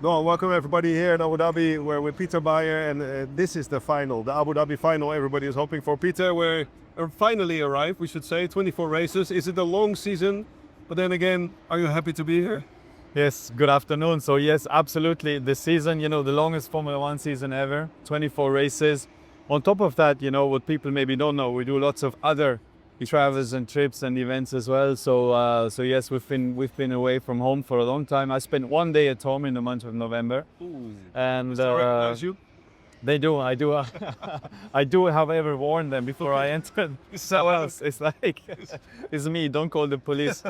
No, welcome everybody here in Abu Dhabi. We're with Peter Bayer, and this is the final, the Abu Dhabi final. Everybody is hoping for. Peter, we're finally arrived, we should say, 24 races. Is it a long season? But then again, are you happy to be here? Yes, good afternoon. So yes, absolutely. The season, the longest Formula One season ever, 24 races. On top of that, what people maybe don't know, we do lots of other travels and trips and events as well. So yes, we've been away from home for a long time. I spent 1 day at home in the month of November. Ooh. And Recognize you? they do. I do. I do, however, warn them before I enter. So else, it's like, it's me. Don't call the police.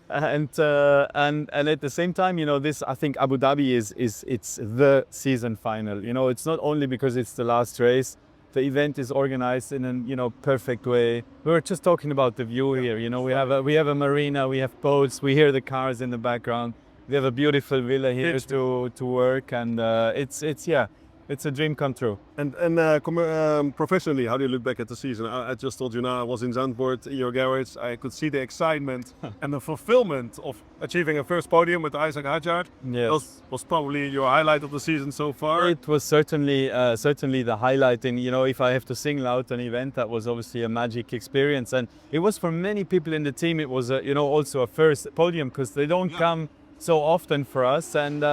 And at the same time, this, I think Abu Dhabi it's the season final. It's not only because it's the last race. The event is organized in a perfect way. We were just talking about the view here. We have a marina, we have boats, we hear the cars in the background. We have a beautiful villa here to work, and it's a dream come true. And professionally, how do you look back at the season? I just told you now, I was in Zandvoort, in your garage. I could see the excitement and the fulfillment of achieving a first podium with Isack Hadjar. Yes. Was probably your highlight of the season so far. It was certainly the highlight. And if I have to single out an event, that was obviously a magic experience. And it was for many people in the team. It was also a first podium because they don't come so often for us. And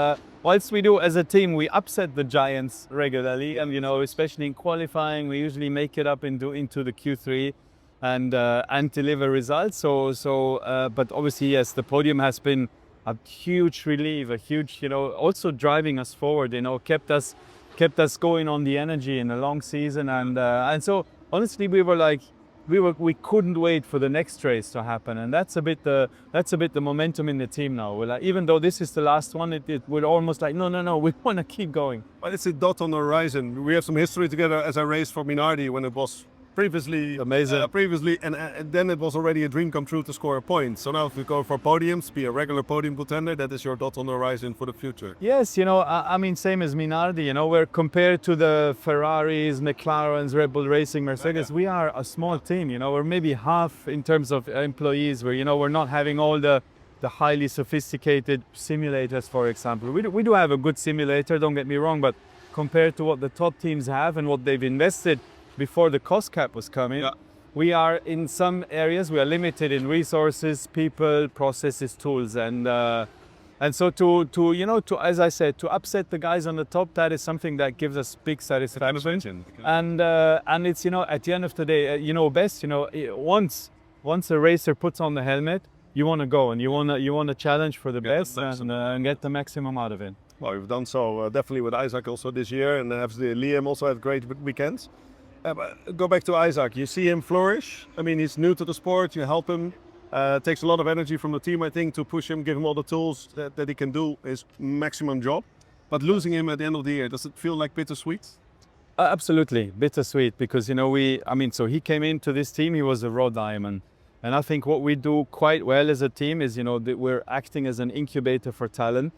whilst we do as a team, we upset the giants regularly, and especially in qualifying, we usually make it up into the Q3 and deliver results. But obviously, yes, the podium has been a huge relief, a huge also driving us forward. Kept us going on the energy in a long season, and so honestly, we couldn't wait for the next race to happen, and that's a bit the momentum in the team now. Even though this is the last one, we're almost like no, we want to keep going. But it's a dot on the horizon. We have some history together as I raced for Minardi when it was previously amazing. And then it was already a dream come true to score a point. So now if we go for podiums, be a regular podium contender, that is your dot on the horizon for the future. Yes, I mean, same as Minardi, we're compared to the Ferraris, McLarens, Red Bull Racing, Mercedes. We are a small team, we're maybe half in terms of employees, where, we're not having all the highly sophisticated simulators, for example. We do have a good simulator, don't get me wrong, but compared to what the top teams have and what they've invested before the cost cap was coming, we are in some areas, we are limited in resources, people, processes, tools, and so to as I said, to upset the guys on the top, that is something that gives us big satisfaction. And it's at the end of the day, best, once a racer puts on the helmet, you want to go and you want to challenge for the best and get the maximum out of it. Well, we've done so definitely with Isack also this year, and Liam also had great weekends. Go back to Isack. You see him flourish. I mean, he's new to the sport. You help him. Takes a lot of energy from the team, I think, to push him, give him all the tools that he can do his maximum job. But losing him at the end of the year, does it feel like bittersweet? Absolutely, bittersweet, because so he came into this team. He was a raw diamond, and I think what we do quite well as a team is that we're acting as an incubator for talent,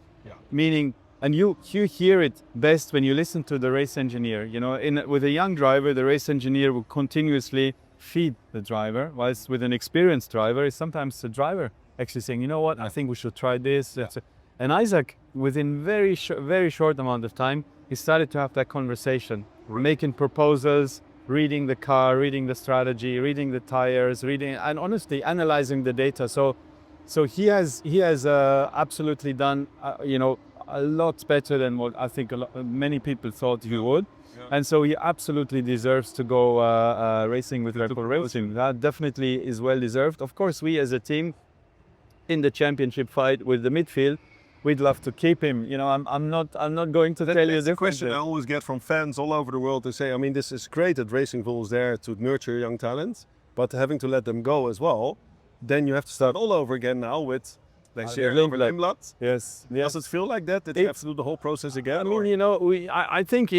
meaning. And you hear it best when you listen to the race engineer. With a young driver, the race engineer will continuously feed the driver, whilst with an experienced driver, it's sometimes the driver actually saying, you know what, I think we should try this. Yeah. And Isack, within very short amount of time, he started to have that conversation, making proposals, reading the car, reading the strategy, reading the tires, and honestly analyzing the data. So he has absolutely done, a lot better than what I think many people thought he would. Yeah. And so he absolutely deserves to go racing with Red Bull Racing. That definitely is well deserved. Of course, we as a team in the championship fight with the midfield, we'd love to keep him. I'm not going to tell you the question I always get from fans all over the world. They say, I mean, this is great that Racing Bulls there to nurture young talents, but having to let them go as well, then you have to start all over again now with Arvid Lindblad. Yes. Does it feel like that you have to do the whole process again? I mean, I think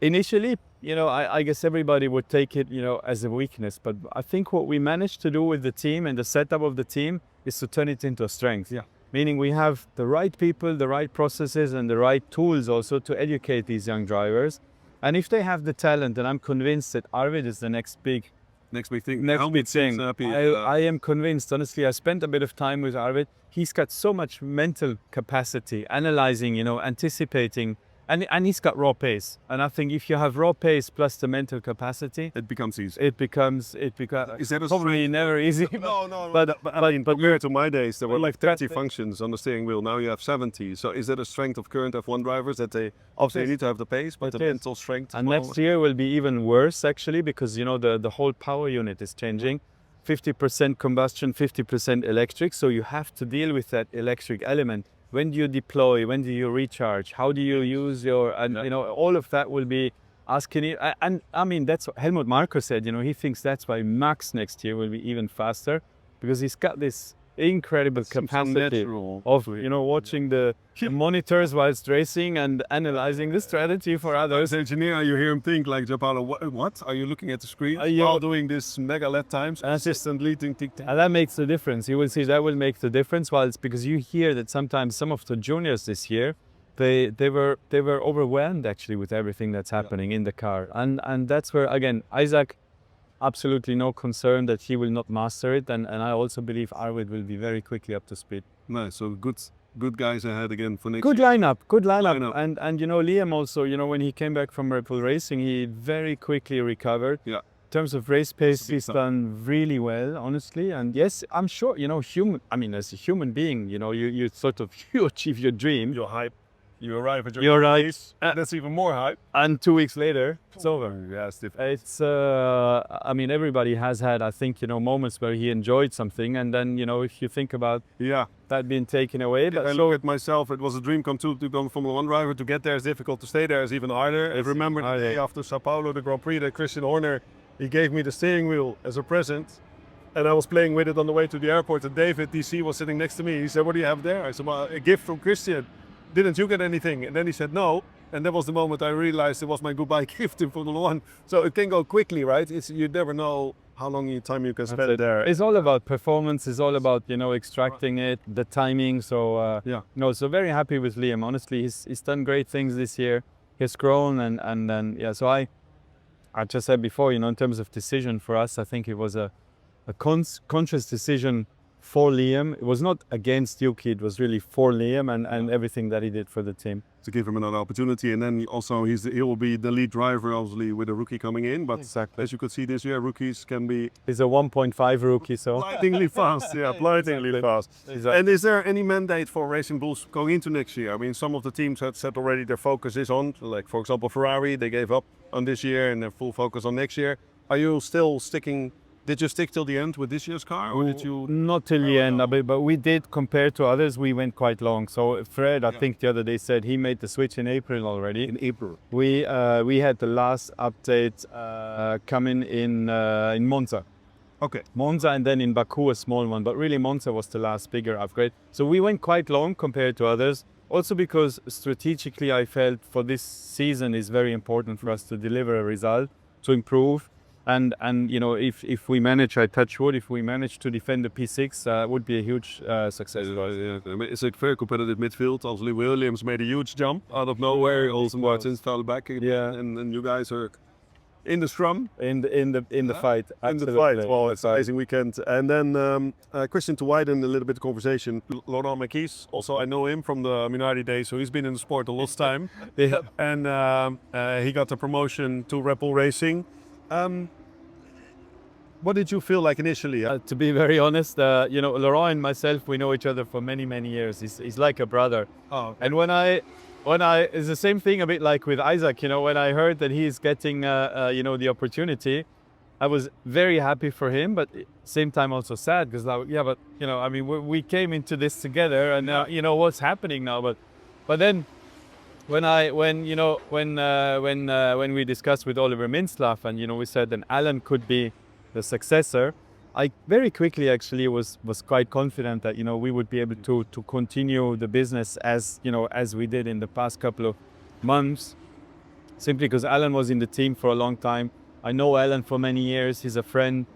initially, I guess everybody would take it, as a weakness. But I think what we managed to do with the team and the setup of the team is to turn it into a strength. Yeah. Meaning we have the right people, the right processes, and the right tools also to educate these young drivers. And if they have the talent, and I'm convinced that Arvid is the next big Next big thing. Next Helmut big thing. seems happy. I am convinced, honestly. I spent a bit of time with Arvid. He's got so much mental capacity, analyzing, anticipating, and he's got raw pace. And I think if you have raw pace plus the mental capacity, it becomes easy. It becomes. Is that probably never easy? No. But compared to my days, there were like 30 functions on the steering wheel. Now you have 70. So is that a strength of current F1 drivers that they obviously need to have the pace, but the mental strength? And next year will be even worse actually, because the whole power unit is changing. 50% combustion, 50% electric. So you have to deal with that electric element. When do you deploy? When do you recharge? How do you use your, all of that will be asking it. And I mean, that's what Helmut Marko said, he thinks that's why Max next year will be even faster, because he's got this incredible capacity of, watching the monitors whilst racing and analyzing the strategy for others. As an engineer, you hear him think like, Gianpaolo, what? Are you looking at the screen while doing this mega lap times? Consistently tick. And that makes the difference. You will see that will make the difference. While it's because you hear that sometimes some of the juniors this year, they were overwhelmed actually with everything that's happening in the car. And that's where, again, Isack, absolutely no concern that he will not master it, and I also believe Arvid will be very quickly up to speed. Nice, so good guys ahead again for next year. Good lineup. And Liam also, when he came back from Red Bull Racing, he very quickly recovered. Yeah. In terms of race pace, he's done really well, honestly. And yes, I'm sure, as a human being, you sort of, you achieve your dream. Your hype. You arrive at your race, that's even more hype. And 2 weeks later, it's over. Yeah, it's different. It's, everybody has had, I think, moments where he enjoyed something. And then, if you think about that being taken away. But I look at myself, it was a dream come true to become a Formula 1 driver. To get there is difficult, to stay there is even harder. I remember the day after Sao Paulo, the Grand Prix, that Christian Horner, he gave me the steering wheel as a present. And I was playing with it on the way to the airport. And David, DC, was sitting next to me. He said, what do you have there? I said, well, a gift from Christian. Didn't you get anything? And then he said no. And that was the moment I realized it was my goodbye gift in Formula 1. So it can go quickly, right? You never know how long time you can spend there. It's all about performance. It's all about, extracting it, the timing. So, so very happy with Liam. Honestly, he's done great things this year. He's grown and then, so I just said before, in terms of decision for us, I think it was a conscious decision for Liam. It was not against Yuki, it was really for Liam and everything that he did for the team. To give him another opportunity, and then also he will be the lead driver, obviously, with a rookie coming in. But exactly. As you could see this year, rookies can be... He's a 1.5 rookie, so... Blindingly fast, blindingly fast. Exactly. And is there any mandate for Racing Bulls going into next year? I mean, some of the teams had said already their focus is on, like for example Ferrari, they gave up on this year and their full focus on next year. Are you still sticking... Did you stick till the end with this year's car, or did you? Not till the end, but we did. Compared to others, we went quite long. So Fred, I think the other day said he made the switch in April already. In April. We had the last update coming in Monza. Okay. Monza, and then in Baku a small one, but really Monza was the last bigger upgrade. So we went quite long compared to others. Also because strategically I felt for this season is very important for us to deliver a result, to improve. And if we manage, I touch wood, if we manage to defend the P6, would be a huge success. It's a very competitive midfield. Obviously, Williams made a huge jump out of nowhere. Also, Martins fell back, and you guys are in the scrum, in the fight. Absolutely. In the fight. Well, it's an amazing weekend. And then Christian, to widen a little bit the conversation, Laurent Mekies. Also, I know him from the Minardi days, so he's been in the sport a lot of time. And he got the promotion to Red Bull Racing. What did you feel like initially? To be very honest, Laurent and myself, we know each other for many, many years. He's like a brother. Oh, okay. And when I, it's the same thing a bit like with Isack, when I heard that he's getting, the opportunity, I was very happy for him, but at the same time also sad because, we came into this together and, what's happening now. But then when we discussed with Oliver Mintzlaff and, we said that Alan could be the successor, I very quickly actually was quite confident that we would be able to continue the business as we did in the past couple of months, simply because Alan was in the team for a long time. I know Alan for many years. He's a friend,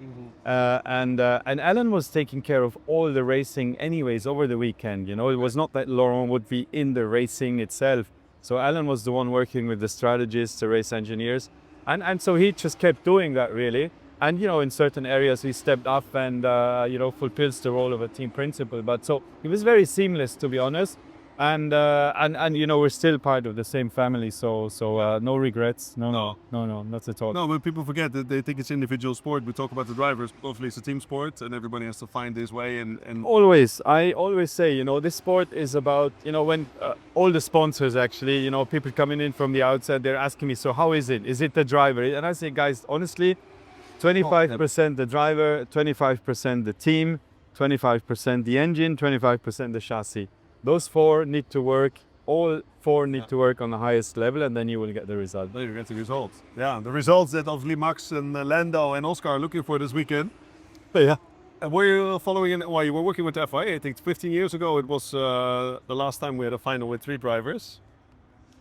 and Alan was taking care of all the racing anyways over the weekend. It was not that Laurent would be in the racing itself. So Alan was the one working with the strategists, the race engineers, and so he just kept doing that really. And you know, in certain areas he stepped up and you know, fulfills the role of a team principal. But so it was very seamless, to be honest. And you know, we're still part of the same family, so no regrets, no, not at all. No, but people forget that they think it's individual sport. We talk about the drivers, but obviously it's a team sport, and everybody has to find his way. And I always say, you know, this sport is about, you know, when all the sponsors actually, you know, people coming in from the outside, they're asking me, so how is it? Is it the driver? And I say, guys, honestly, 25% the driver, 25% the team, 25% the engine, 25% the chassis. Those four need to work, all four need to work on the highest level, and then you will get the result. Then you get the results. Yeah, the results that obviously Max and Lando and Oscar are looking for this weekend. Yeah. And were you following in, well, you were working with the FIA, I think 15 years ago, it was the last time we had a final with 3 drivers.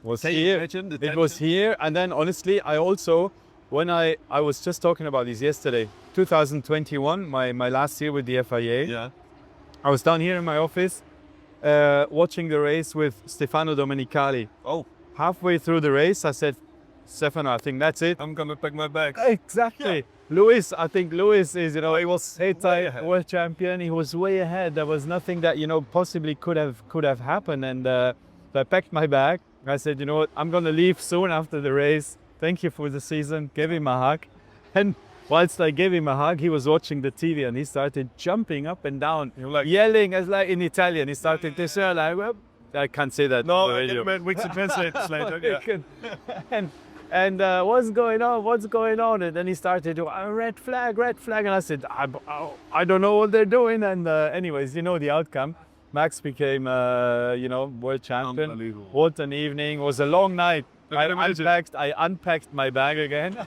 Was here. It was here, and then honestly, I also, when I was just talking about this yesterday, 2021, my last year with the FIA, yeah. I was down here in my office, watching the race with Stefano Domenicali. Oh. Halfway through the race, I said, Stefano, I think that's it. I'm gonna pack my bag. Exactly. Yeah. Lewis, I think Lewis is, you know, he was 8-time world champion. He was way ahead. There was nothing that, you know, possibly could have happened. And so I packed my bag. I said, you know what, I'm gonna leave soon after the race. Thank you for the season. Gave him a hug. And whilst I gave him a hug, he was watching the TV and he started jumping up and down, like, yelling as like in Italian. He started to say, like, well, I can't say that. No, we can translate this later. Yeah. And what's going on? What's going on? And then he started to red flag. And I said, I don't know what they're doing. And anyways, you know the outcome. Max became, you know, world champion. Unbelievable. What an evening! It was a long night. I unpacked my bag again.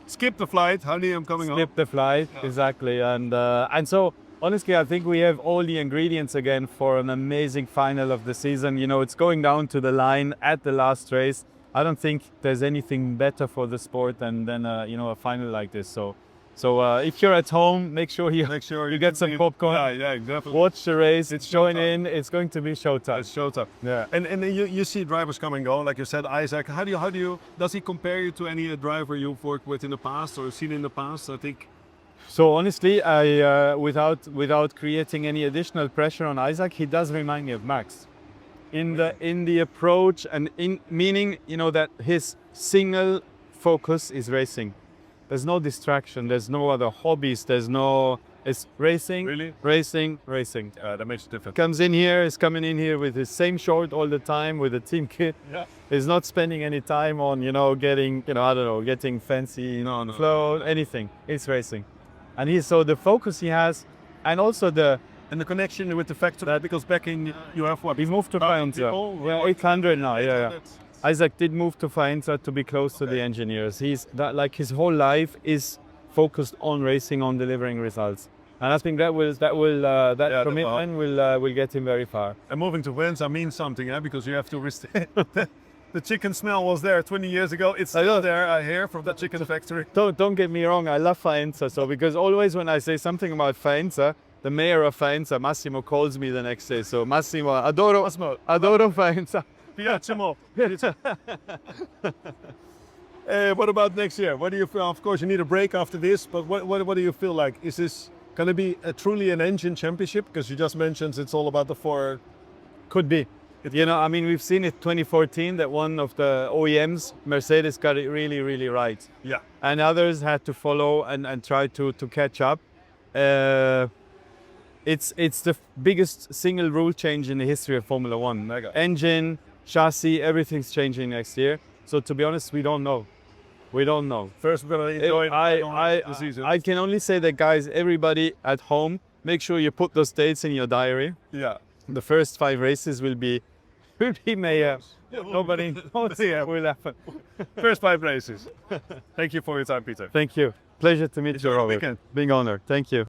Skip the flight, honey, I'm coming home. Skip the flight, exactly. And so, honestly, I think we have all the ingredients again for an amazing final of the season. You know, it's going down to the line at the last race. I don't think there's anything better for the sport than you know, a final like this. So if you're at home, make sure you get some popcorn. Yeah, exactly. Watch the race. Join in. It's going to be showtime. It's showtime. Yeah. And you see drivers come and go, like you said, Isack. How do you does he compare you to any driver you've worked with in the past or seen in the past? I think. So honestly, I without creating any additional pressure on Isack, he does remind me of Max, in the approach and in meaning, you know, that his single focus is racing. There's no distraction. There's no other hobbies. It's racing, really? racing. That makes a difference. He's coming in here with his same short all the time with a team kit. Yeah. He's not spending any time on, you know, getting, you know, I don't know, getting fancy flow, anything. It's racing. And so the focus he has, and also the connection with the factory, because back in you have what? He moved to Faenza. Well, 800 now, yeah. Isack did move to Faenza to be close to the engineers. His whole life is focused on racing, on delivering results, and I think that commitment will get him very far. And moving to Faenza means something, because you have to the chicken smell was there 20 years ago. It's still there, I hear, from the chicken factory. Don't get me wrong, I love Faenza. So because always when I say something about Faenza, the mayor of Faenza, Massimo, calls me the next day. So Massimo, adoro Faenza. Piacemo. What about next year? What do you feel? Of course, you need a break after this, but what do you feel like? Is this going to be truly an engine championship? Because you just mentioned it's all about the 4. Could be. You know, I mean, we've seen it 2014 that one of the OEMs, Mercedes, got it really, really right. Yeah. And others had to follow and try to catch up. It's the biggest single rule change in the history of Formula One. Engine, chassis, everything's changing next year. So to be honest, we don't know. First, we're going to enjoy the season. I can only say that, guys, everybody at home, make sure you put those dates in your diary. Yeah. The first 5 races will be mayhem. Nobody knows what will happen. First 5 races. Thank you for your time, Peter. Thank you. Pleasure to meet you, Robert. Being honored. Thank you.